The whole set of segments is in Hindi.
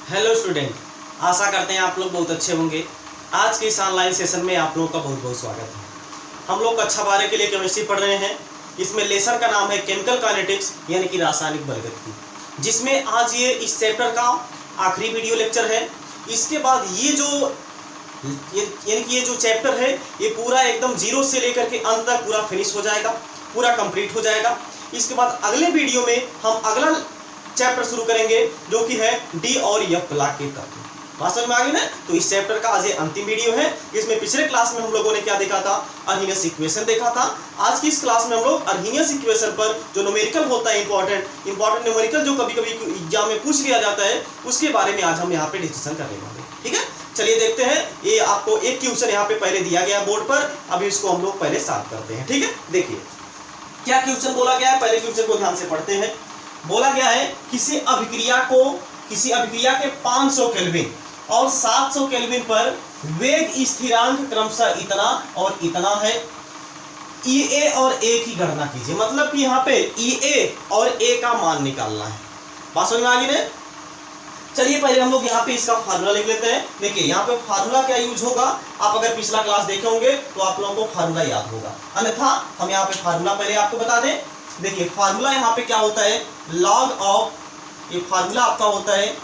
हेलो स्टूडेंट, आशा करते हैं आप लोग बहुत अच्छे होंगे। आज के इस ऑनलाइन सेशन में आप लोगों का बहुत बहुत स्वागत है। हम लोग कक्षा 12 के लिए केमिस्ट्री पढ़ रहे हैं। इसमें लेसन का नाम है केमिकल काइनेटिक्स यानी कि रासायनिक बलगति, जिसमें आज ये इस चैप्टर का आखिरी वीडियो लेक्चर है। इसके बाद ये जो चैप्टर है ये पूरा एकदम जीरो से लेकर के अंत तक पूरा फिनिश हो जाएगा, पूरा कंप्लीट हो जाएगा। इसके बाद अगले वीडियो में हम अगला चैप्टर शुरू करेंगे जो कि है डी और एफ ब्लॉक के तत्व। बात समझ में आ गई ना? तो इस चैप्टर का आज ये अंतिम वीडियो है। इसमें पिछले क्लास में हम लोगों ने क्या देखा था? अर्हीनियस इक्वेशन देखा था। आज की इस क्लास में हम लोग अर्हीनियस इक्वेशन पर जो न्यूमेरिकल होता है इंपॉर्टेंट न्यूमेरिकल जो कभी कभी एग्जाम में पूछ लिया जाता है उसके बारे में आज हम यहाँ पे डिस्कशन करने वाले हैं। ठीक है, चलिए देखते हैं। ये आपको एक क्वेश्चन यहाँ पे पहले दिया गया बोर्ड पर, अभी इसको हम लोग पहले सॉल्व करते हैं। ठीक है, देखिए क्या क्वेश्चन बोला गया है, पहले क्वेश्चन को ध्यान से पढ़ते हैं। बोला गया है किसी अभिक्रिया के 500 केल्विन और 700 केल्विन पर वेग स्थिरांक क्रमशः इतना और इतना है। EA और A की गणना कीजिए। मतलब कि यहाँ पे EA और A का मान निकालना है। बात समझ में आ गई ना? चलिए पहले हम लोग यहाँ पे इसका फार्मूला लिख लेते हैं। देखिए यहाँ पे फार्मूला क्या यूज होगा, आप अगर पिछला क्लास देखे होंगे तो आप लोगों को फार्मूला याद होगा, अन्यथा हम यहाँ पे फार्मूला पहले आपको बता दें। देखिए फार्मूला यहाँ पे क्या होता है, लॉग ऑफ, ये फार्मूला आपका होता है,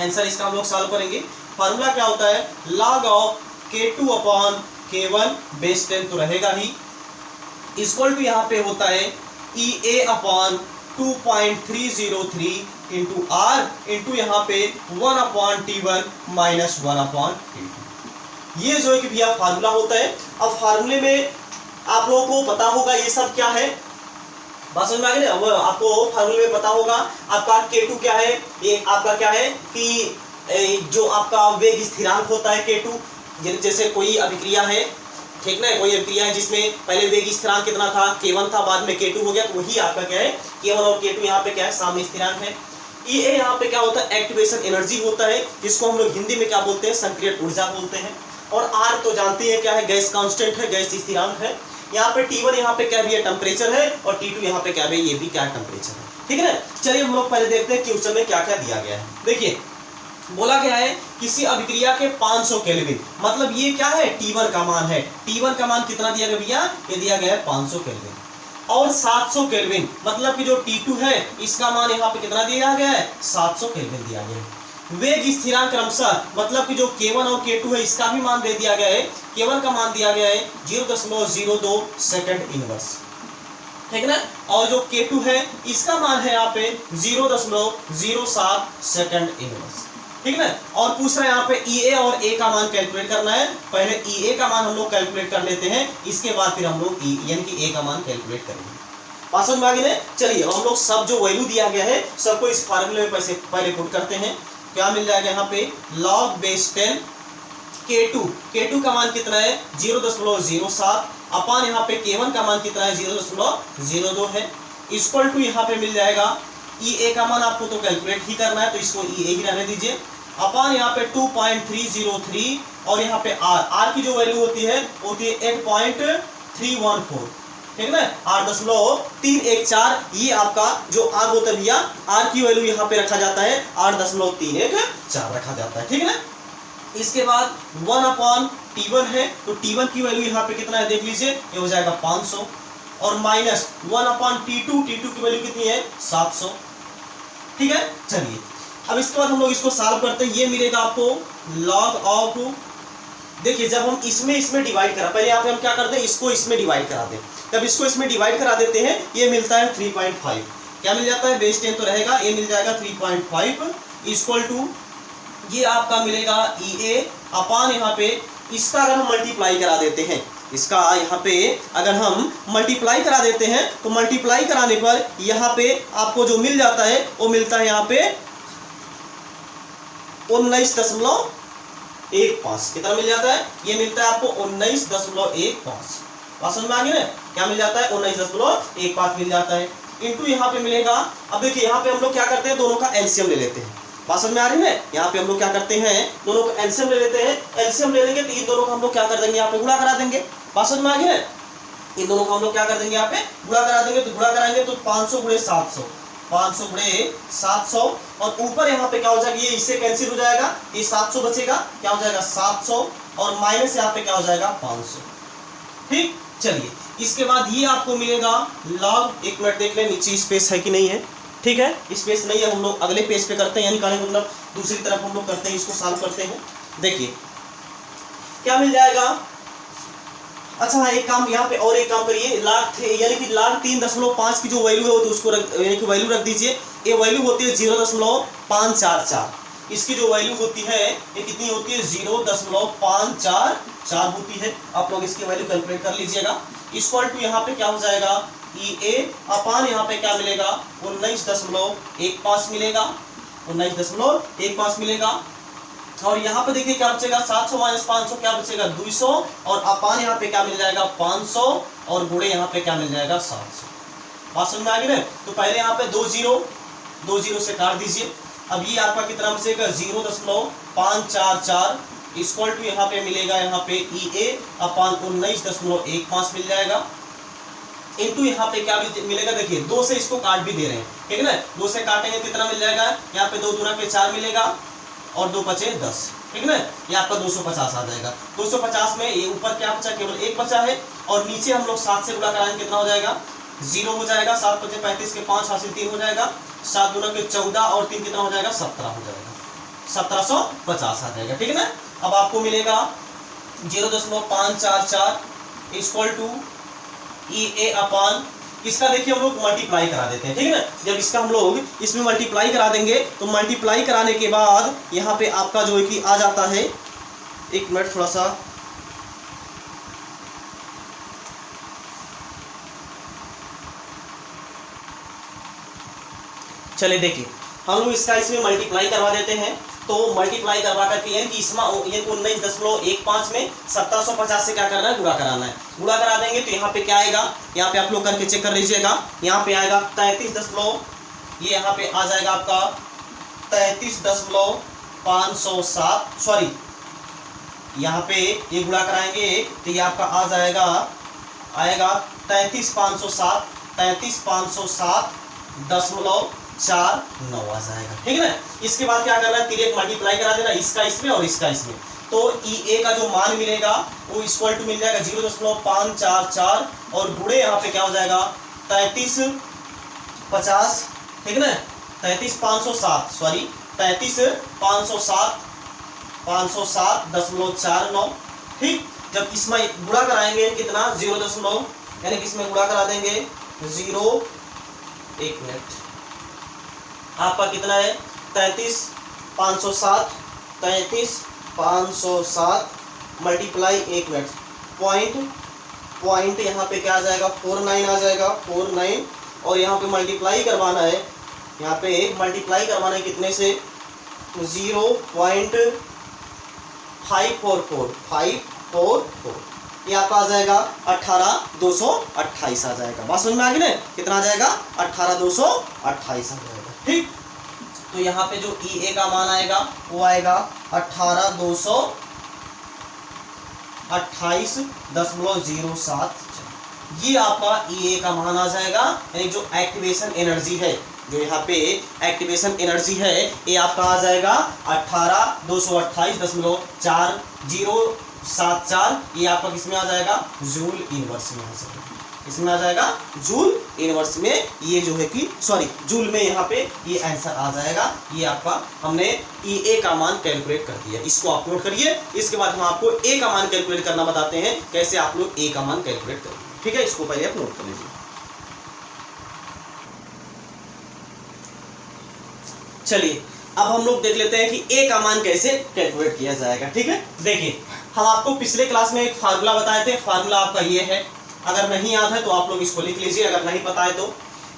आंसर इसका हम लोग सॉल्व करेंगे। फार्मूला क्या होता है, log of K2 upon K1 base 10 तो रहेगा ही, इक्वल टू यहाँ पे होता है EA upon 2.303 into R into यहाँ पे 1 upon T1 minus 1 upon T2। ये जो है कि भैया फार्मूला होता है। अब फार्मूले में आप लोगों को पता होगा ये सब क्या है, बात समझ में आ गई ना? वो आपको फार्मूले में पता होगा आपका K2 क्या है, ये आपका क्या है कि जो आपका वेग स्थिरांक होता है K2, जैसे कोई अभिक्रिया है, ठीक ना, कोई अभिक्रिया है जिसमें पहले वेग स्थिरांक कितना था, K1 था, बाद में K2 हो गया, तो वही आपका क्या है, K1 और K2 यहाँ पे क्या है, साम्य स्थिरांक है। EA यहाँ पे क्या होता है, एक्टिवेशन एनर्जी होता है, जिसको हम लोग हिंदी में क्या बोलते हैं, सक्रिय ऊर्जा बोलते हैं। और R तो जानते हैं क्या है, गैस कांस्टेंट है, गैस स्थिरांक है। यहाँ पे T1 यहाँ पे क्या भी है, टेम्परेचर है, और T2 यहाँ पे क्या है, ये भी क्या टेम्परेचर है। ठीक है ना? चलिए हम लोग पहले देखते हैं क्वेश्चन में क्या क्या दिया गया है। देखिए बोला गया है किसी अभिक्रिया के 500 केल्विन, मतलब ये क्या है, T1 का मान है। T1 का मान कितना दिया गया भैया, ये दिया गया है 500 केल्विन। और 700 केल्विन मतलब कि जो T2 है इसका मान यहाँ पे कितना दिया गया है, 700 केल्विन दिया गया है। वेग स्थिरांक क्रमशः मतलब कि जो K1 और K2 है इसका भी मान दे दिया गया है। K1 का मान दिया गया है 0.02 सेकंड इनवर्स, ठीक है ना, और जो K2 है इसका मान है यहाँ पे 0.07 सेकंड इनवर्स, ठीक है ना। और पूछ रहा है यहाँ पे EA और A का मान कैलकुलेट करना है। पहले EA का मान हम लोग कैलकुलेट कर लेते हैं, इसके बाद फिर हम लोग यानी कि A का मान कैलकुलेट करेंगे। बात समझ में आ गई ना? चलिए हम लोग सब जो वैल्यू दिया गया है सबको इस फार्मूले में पहले पुट करते हैं। क्या मिल जाएगा यहाँ पे, log बेस 10 K2 का मान कितना है, 0.07 अपान यहाँ पे K1 का मान कितना है, 0.02 है, इक्वल टू यहाँ पे मिल जाएगा EA का मान आपको तो कैलकुलेट ही करना है तो इसको EA ही रहने दीजिए, अपान यहाँ पे 2.303 और यहाँ पे R की जो वैल्यू होती है 8.314, ठीक है ना, 8.314। ये आपका जो R होता है भैया, R की वैल्यू यहाँ पे रखा जाता है 8.314 रखा जाता है, ठीक है ना। इसके बाद 1 अपॉन T1 है तो T1 की वैल्यू यहाँ पे कितना है देख लीजिए, ये हो जाएगा 500 और माइनस 1 अपॉन T2 की वैल्यू कितनी है, 700, ठीक है। चलिए अब इसके बाद हम लोग इसको सॉल्व करते हैं। ये मिलेगा आपको लॉग ऑफ, देखिए जब हम इसमें डिवाइड करा, पहले यहाँ पे हम क्या करते हैं, इसको इसमें डिवाइड करा दें। जब इसको इसमें डिवाइड करा देते हैं ये मिलता है 3.5, क्या मिल जाता है, बेस 10 तो रहेगा, ये मिल जाएगा 3.5 इक्वल टू ये आपका मिलेगा EA अपान यहाँ पे इसका अगर हम मल्टीप्लाई करा देते हैं, इसका यहाँ पे अगर हम मल्टीप्लाई करा देते हैं तो मल्टीप्लाई कराने पर यहाँ पे आपको जो मिल जाता है वो मिलता है यहाँ पे 19.15, कितना मिल जाता है, ये मिलता है आपको 19.15। बात समझ में आ गई ना? क्या मिल जाता है, 19.15 मिल जाता है, इंटू यहाँ पे मिलेगा। अब देखिए यहाँ पे हम लोग क्या करते हैं, दोनों का एलसीएम ले लेते हैं। बात समझ में आ रही है? यहाँ पे हम लोग क्या करते हैं, दोनों का एलसीएम ले लेते हैं। एलसीएम ले लेंगे तो इन दोनों का हम लोग क्या कर देंगे, यहाँ पे गुणा करा देंगे। बात समझ में आ गई है? इन दोनों को हम लोग क्या कर देंगे, यहाँ पे गुणा करा देंगे। तो गुणा कराएंगे तो 500 गुणे 700 500 गुणे 700 और ऊपर यहाँ पे क्या हो जाएगा, ये इससे कैंसिल हो जाएगा, ये 700 बचेगा, क्या हो जाएगा 700 और माइनस यहाँ पे क्या हो जाएगा 500। ठीक, चलिए इसके बाद ये आपको मिलेगा लॉग, एक मिनट देख लें नीचे स्पेस है कि नहीं है। ठीक है, स्पेस नहीं है, हम लोग अगले पेज पे करते हैं, यानी कहने मतलब दूसरी तरफ हम लोग करते हैं, इसको सॉल्व करते हैं। देखिए क्या मिल जाएगा। अच्छा हाँ, एक काम यहाँ पे और एक काम करिए, log यानी कि log 3.5 की जो वैल्यू है तो उसको यानी कि वैल्यू रख दीजिए। ये वैल्यू होती है 0.544, इसकी जो वैल्यू होती है ये कितनी होती है 0.544 होती है। आप लोग इसकी वैल्यू कैलकुलेट कर लीजिएगा। इक्वल टू यहाँ पे क्या हो जाएगा EA अपान यहाँ पे क्या मिलेगा 19.15 मिलेगा, 19.15 मिलेगा। और यहाँ पे देखिए क्या बचेगा 700 माइनस 500 क्या बचेगा 200 और अपान यहाँ पे क्या मिल जाएगा 500 और गुणे यहाँ पे क्या मिल जाएगा 700। बात समझ में आ गई ना। तो पहले यहाँ पे 2 जीरो से काट दीजिए। अब ये आपका कितना बचेगा 0.544 इक्वल टू यहाँ पे मिलेगा यहाँ पे EA अपान 19.15 मिल जाएगा इनटू यहाँ पे क्या मिलेगा, देखिए 2 से इसको काट भी दे रहे हैं, ठीक है ना। 2 से काटेंगे कितना मिल जाएगा, यहाँ पे 2 दूना पे 4 मिलेगा और 2 बचे 10, ठीक है ना। ये आपका 250 आ जाएगा। 250 में ये ऊपर क्या बचा, केवल 1 बचा है और नीचे हम लोग 7 से गुणा कराएंगे कितना हो जाएगा 0 हो जाएगा। 7 5 35 के 5 हासिल 3 हो जाएगा, 7 दूना के 14 और 3 कितना हो जाएगा 17 हो जाएगा, 1750 आ जाएगा, ठीक है ना। अब आपको मिलेगा 0.544 इक्वल टू EA अपान इसका देखिए हम लोग मल्टीप्लाई करा देते हैं, ठीक है ना। जब इसका हम लोग इसमें मल्टीप्लाई करा देंगे तो मल्टीप्लाई कराने के बाद यहाँ पे आपका जो है कि आ जाता है, एक मिनट थोड़ा सा, चलिए देखिए हम लोग इसका इसमें मल्टीप्लाई करवा देते हैं। तो मल्टीप्लाई करवा करके यानी कि इसमें 19.15 में 1750 से क्या करना है गुणा कराना है। गुणा करा देंगे तो यहाँ पे क्या आएगा, यहाँ पे आप लोग करके चेक कर लीजिएगा। यहाँ पे आएगा 33 ये यहाँ पे आ जाएगा आपका 33.507 सॉरी, यहाँ पे ये गुणा कराएंगे तो ये आपका आ जाएगा आएगा 33,507.49 आ जाएगा, ठीक है ना। इसके बाद क्या करना है, तिरक मल्टीप्लाई करा देना, इसका इसमें और इसका इसमें। तो EA का जो मान मिलेगा वो इक्वल टू मिल जाएगा 0.544 और गुणे यहाँ पे क्या हो जाएगा 3350, ठीक है ना, 33,507 सॉरी 33,507.49, ठीक। जब इसमें गुणा कराएंगे कितना 0 यानी कि इसमें गुणा करा देंगे 0, एक मिनट आपका कितना है 33,507 मल्टीप्लाई, एक मिनट पॉइंट यहाँ पे क्या आ जाएगा 49 आ जाएगा 49 और यहाँ पे मल्टीप्लाई करवाना है, यहाँ पे मल्टीप्लाई करवाना है कितने से 0.544 ये आपका आ जाएगा 18,228 आ जाएगा। बात समझ में आ गई ना, कितना आ जाएगा 18,228 आ जाएगा, ठीक। तो यहाँ पे जो EA का मान आएगा वो आएगा 18,228.07, ये आपका EA का मान आ जाएगा। यानी जो एक्टिवेशन एनर्जी है, जो यहाँ पे एक्टिवेशन एनर्जी है ये आपका आ जाएगा 18,228.4074, ये आपका किसमें आ जाएगा जूल इनवर्स में आ जाएगा, इसमें आ जाएगा जूल इनवर्स में, ये जो है कि सॉरी जूल में यहाँ पे ये आंसर आ जाएगा। ये आपका हमने EA का मान कैलकुलेट कर दिया, इसको आप नोट करिए। इसके बाद हम आपको A का मान कैलकुलेट करना बताते हैं, कैसे आप लोग A का मान कैलकुलेट करेंगे, ठीक है। इसको पहले आप नोट कर लीजिए। चलिए अब हम लोग देख लेते हैं कि A का मान कैसे कैलकुलेट किया जाएगा, ठीक है। देखिए हम आपको पिछले क्लास में एक फार्मूला बताए थे, फार्मूला आपका ये है, अगर नहीं याद है तो आप लोग इसको लिख लीजिए, अगर नहीं पता है तो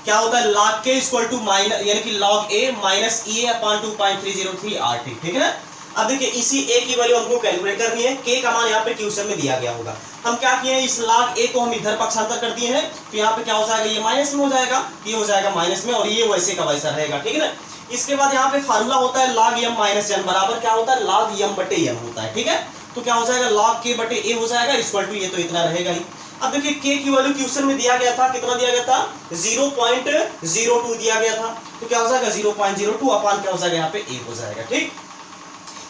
क्या होता है log K equal to minus यानी कि log A minus EA upon 2.303 RT, ठीक है ना। अब देखिए इसी A की वैल्यू हमको कैलकुलेट करनी है। K का मान यहाँ पे क्वेश्चन में दिया गया होगा, हम क्या किए हैं इस log A को हम इधर पक्षांतर कर दिए हैं, तो यहाँ पे क्या हो जाएगा ये माइनस में हो जाएगा, ये हो जाएगा माइनस में और ये वैसे का वैसा रहेगा, ठीक है ना। इसके बाद यहाँ पे फार्मूला होता है log m माइनस n बराबर क्या होता है log m बटे n होता है, ठीक है। तो क्या हो जाएगा log K बटे A हो जाएगा इक्वल टू ये तो इतना रहेगा ही। अब देखिए के की वैल्यू क्वेश्चन में दिया गया था, कितना दिया गया था 0.02 दिया गया था, तो क्या हो जाएगा 0.02 अपान क्या हो जाएगा यहाँ पे 1 हो जाएगा। ठीक,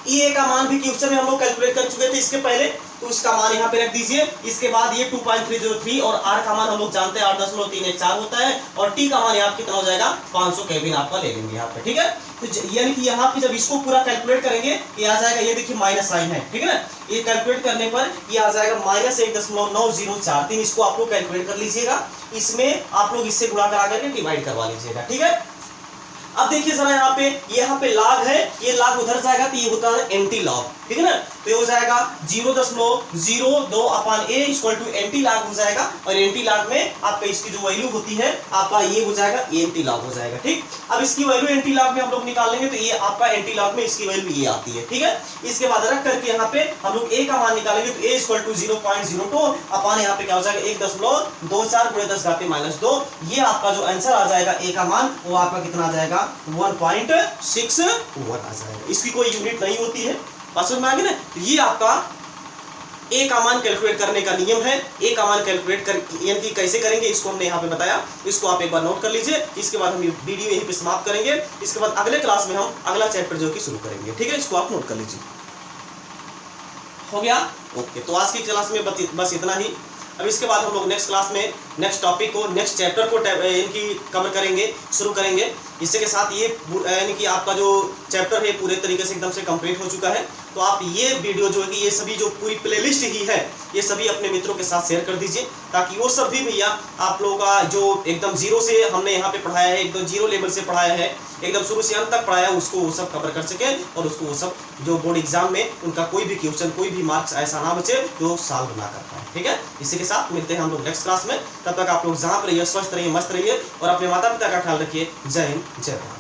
ए का मान भी क्वेश्चन में हम लोग कैलकुलेट कर चुके थे इसके पहले, तो इसका मान यहाँ पे रख दीजिए। इसके बाद ये 2.303 और आर का मान हम लोग जानते हैं 8.314 होता है, और टी का मान यहाँ कितना हो जाएगा 500 केल्विन आपका ले लेंगे यहाँ पे। ठीक है, तो यानी कि यहाँ पे जब इसको पूरा कैलकुलेट करेंगे ये आ जाएगा, ये देखिए माइनस साइन है, ठीक है ना, ये कैलकुलेट करने पर ये आ जाएगा -1.9043। इसको आप लोग कैलकुलेट कर लीजिएगा, इसमें आप लोग इससे गुणा करा करके डिवाइड करवा लीजिएगा। ठीक है, अब देखिए जरा यहाँ पे लाग है, ये लाग उधर जाएगा तो ये होता है एंटी लॉग, ठीक है ना, तो ये हो जाएगा 0.02 अपान ए इक्वल टू एंटी लॉग हो जाएगा, और एंटी लॉग में आपका इसकी जो वैल्यू होती है आपका ये हो जाएगा एंटी लॉग हो जाएगा। ठीक, अब इसकी वैल्यू एंटी लॉग में हम लोग निकाल लेंगे तो ये आपका एंटी लॉग में इसकी वैल्यू ये आती है। ठीक है, इसके बाद रख करके यहाँ पे हम लोग ए का मान निकालेंगे तो ए इक्वल टू 0.02 अपान यहाँ पे क्या हो जाएगा 1.24 × 10⁻², ये आपका जो आंसर आ जाएगा ए का मान वो आपका कितना आ जाएगा 1.61 आ जाएगा। इसकी कोई यूनिट नहीं होती है, बात समझ में आ गई ना। ये आपका ए का मान कैलकुलेट करने का नियम है। ए का मान कैलकुलेट कर यानी कि कैसे करेंगे इसको हमने यहाँ पे बताया, इसको आप एक बार नोट कर लीजिए। इसके बाद हम वीडियो यहीं पे समाप्त करेंगे, इसके बाद अगले क्लास में हम अगला चैप्टर जो कि शुरू करेंगे। ठीक है, इसको आप नोट कर लीजिए। हो गया, ओके। तो आज की क्लास में बस इतना ही। अब इसके बाद हम लोग नेक्स्ट क्लास में नेक्स्ट टॉपिक को, नेक्स्ट चैप्टर को इनकी कवर करेंगे, शुरू करेंगे। इसके साथ ये यानी कि आपका जो चैप्टर है पूरे तरीके से एकदम से कंप्लीट हो चुका है। तो आप ये वीडियो जो है कि ये सभी जो पूरी प्लेलिस्ट ही है ये सभी अपने मित्रों के साथ शेयर कर दीजिए, ताकि वो सब भी भैया आप लोगों का जो एकदम जीरो से हमने यहाँ पे पढ़ाया है, एकदम जीरो लेवल से पढ़ाया है, एकदम शुरू से अंत तक पढ़ाया है, उसको वो सब कवर कर सके, और उसको वो सब जो बोर्ड एग्जाम में उनका कोई भी क्वेश्चन, कोई भी मार्क्स ऐसा ना बचे जो सॉल्व ना कर पाए। ठीक है, इसी के साथ मिलते हैं हम लोग नेक्स्ट क्लास में। तब तक आप लोग जहाँ पर रहिए, स्वस्थ रहिए, मस्त रहिए, और अपने माता पिता का ख्याल रखिए। जय हिंद, जय भारत।